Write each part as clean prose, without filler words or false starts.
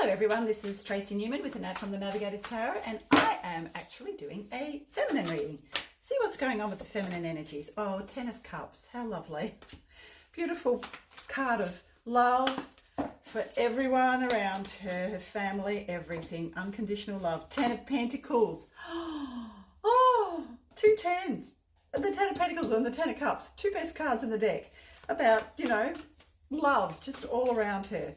Hello everyone, this is Tracy Newman with the Nav from the Navigator's Tarot, and I am actually doing a feminine reading. See what's going on with the feminine energies. Oh, 10 of Cups, how lovely. Beautiful card of love for everyone around her, her family, everything. Unconditional love. 10 of Pentacles. Oh, two tens. The 10 of Pentacles and the 10 of Cups. Two best cards in the deck. About, you know, love just all around her.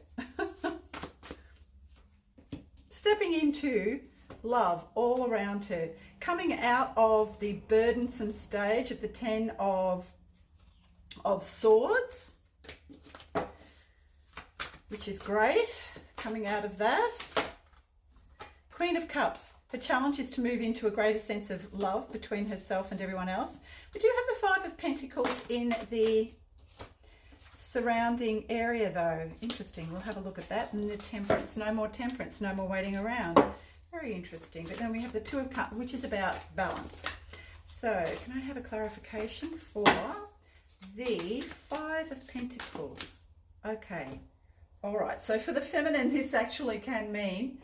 Stepping into love all around her. Coming out of the burdensome stage of the 10 of Swords, which is great. Coming out of that. Queen of Cups. Her challenge is to move into a greater sense of love between herself and everyone else. We do have the 5 of Pentacles in the surrounding area though. Interesting. We'll have a look at that. And the Temperance. No more Temperance. No more waiting around. Very interesting. But then we have the 2 of Cups, which is about balance. So can I have a clarification for the 5 of Pentacles? Okay. All right. So for the feminine, this actually can mean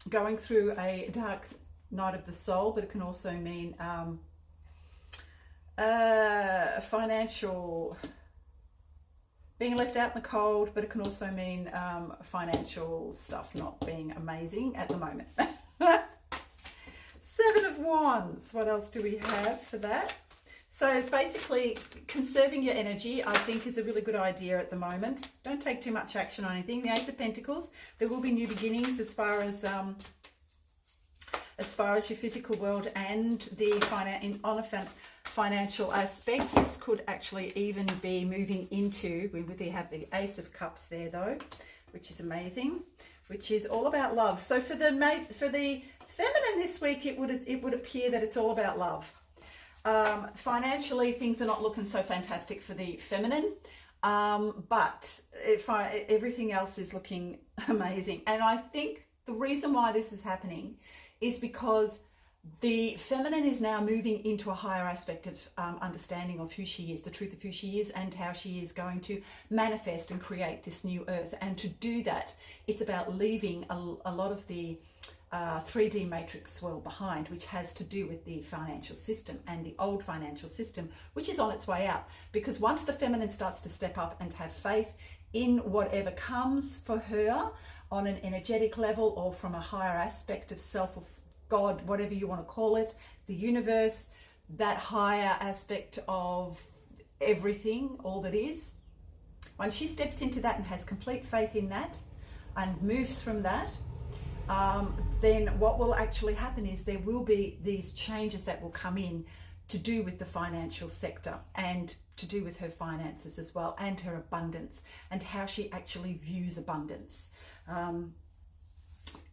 going through a dark night of the soul, but it can also mean financial, being left out in the cold, but it can also mean financial stuff not being amazing at the moment. 7 of Wands. What else do we have for that? So basically, conserving your energy, I think, is a really good idea at the moment. Don't take too much action on anything. The Ace of Pentacles, there will be new beginnings as far as your physical world and the financial aspect. This could actually even be moving into, we have the Ace of Cups there though, which is amazing, which is all about love. So for the feminine this week, it would appear that it's all about love. Financially, things are not looking so fantastic for the feminine, but everything else is looking amazing. And I think the reason why this is happening is because the feminine is now moving into a higher aspect of understanding of who she is, the truth of who she is, and how she is going to manifest and create this new earth. And to do that, it's about leaving a lot of the 3D matrix world behind, which has to do with the financial system and the old financial system, which is on its way out. Because once the feminine starts to step up and have faith in whatever comes for her on an energetic level or from a higher aspect of self, of God, whatever you want to call it, the universe, that higher aspect of everything, all that is, once she steps into that and has complete faith in that and moves from that, then what will actually happen is there will be these changes that will come in to do with the financial sector and to do with her finances as well, and her abundance and how she actually views abundance,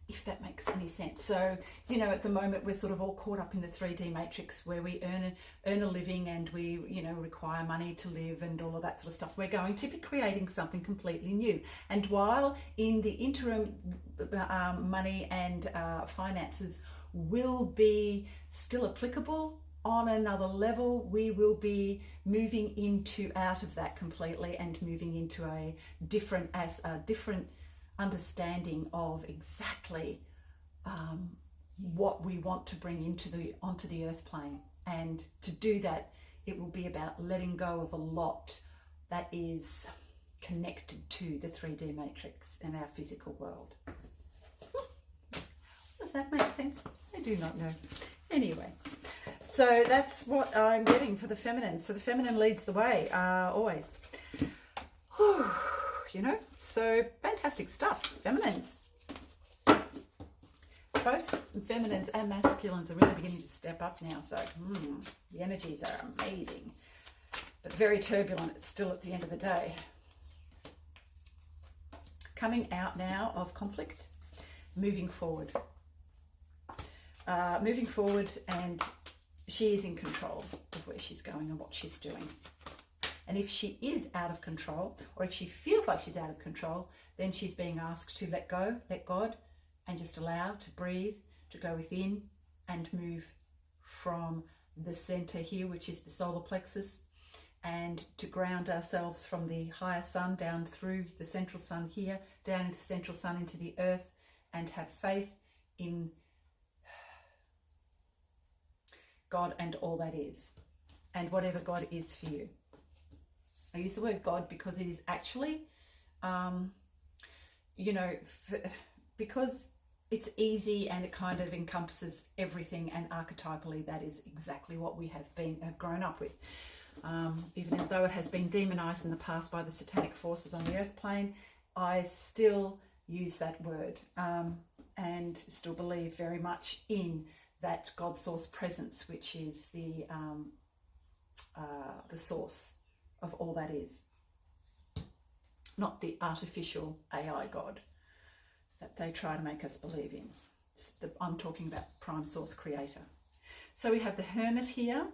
if that makes any sense. So, you know, at the moment we're sort of all caught up in the 3D matrix where we earn a living and we, you know, require money to live and all of that sort of stuff. We're going to be creating something completely new. And while in the interim, money and finances will be still applicable on another level, we will be moving out of that completely and moving into a different understanding of exactly what we want to bring onto the earth plane. And to do that, it will be about letting go of a lot that is connected to the 3D matrix in our physical world. Does that make sense? I do not know. Anyway, so that's what I'm getting for the feminine. So the feminine leads the way, always. Whew. You know, so fantastic stuff. Feminines, both feminines and masculines are really beginning to step up now. So the energies are amazing, but very turbulent still at the end of the day. Coming out now of conflict, moving forward, and she is in control of where she's going and what she's doing. And if she is out of control, or if she feels like she's out of control, then she's being asked to let go, let God, and just allow to breathe, to go within and move from the center here, which is the solar plexus, and to ground ourselves from the higher sun down through the central sun here, down into the central sun into the earth, and have faith in God and all that is, and whatever God is for you. I use the word God because it is actually, because it's easy and it kind of encompasses everything, and archetypally that is exactly what we have grown up with. Even though it has been demonized in the past by the satanic forces on the earth plane, I still use that word and still believe very much in that God source presence, which is the source of all that is, not the artificial AI God that they try to make us believe in. I'm talking about prime source creator. So we have the Hermit here,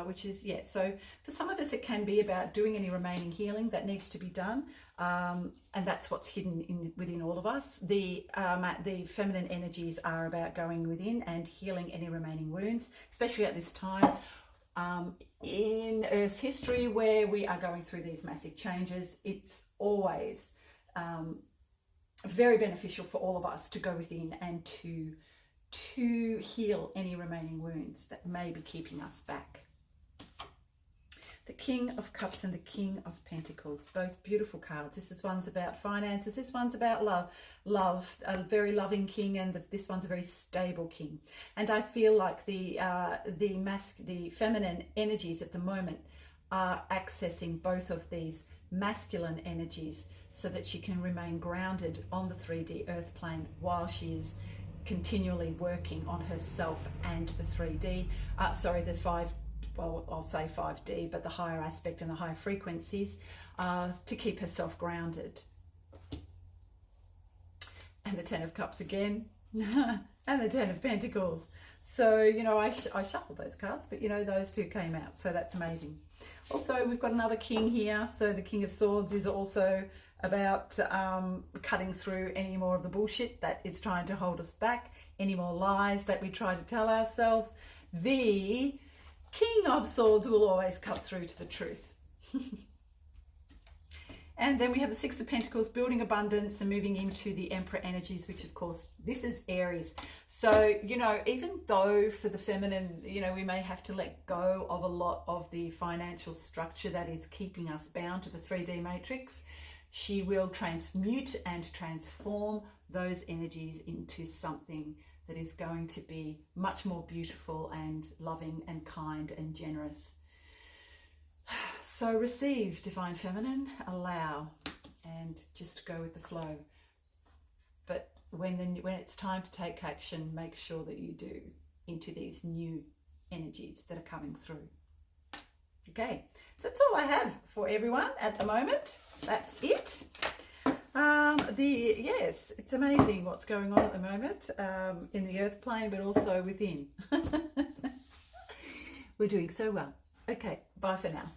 which is, so for some of us it can be about doing any remaining healing that needs to be done, and that's what's hidden within all of us. The feminine energies are about going within and healing any remaining wounds, especially at this time in Earth's history where we are going through these massive changes. It's always very beneficial for all of us to go within and to heal any remaining wounds that may be keeping us back. The King of Cups and the King of Pentacles, both beautiful cards. This one's about finances, this one's about love, a very loving king, and this one's a very stable king. And I feel like the feminine energies at the moment are accessing both of these masculine energies so that she can remain grounded on the 3D earth plane while she is continually working on herself and the 3D, the 5, well, I'll say 5D, but the higher aspect and the higher frequencies, to keep herself grounded. And the 10 of Cups again, and the 10 of Pentacles. So, I shuffled those cards, but those two came out, so that's amazing. Also, we've got another king here. So the King of Swords is also about cutting through any more of the bullshit that is trying to hold us back, any more lies that we try to tell ourselves. The King of Swords will always cut through to the truth. And then we have the Six of Pentacles, building abundance and moving into the Emperor energies, which of course, this is Aries. So, even though for the feminine, we may have to let go of a lot of the financial structure that is keeping us bound to the 3D matrix, she will transmute and transform those energies into something that is going to be much more beautiful and loving and kind and generous. So receive, Divine Feminine, allow, and just go with the flow. But when it's time to take action, make sure that you do into these new energies that are coming through. Okay, so that's all I have for everyone at the moment. That's it. Yes, it's amazing what's going on at the moment in the earth plane, but also within. We're doing so well. Okay, bye for now.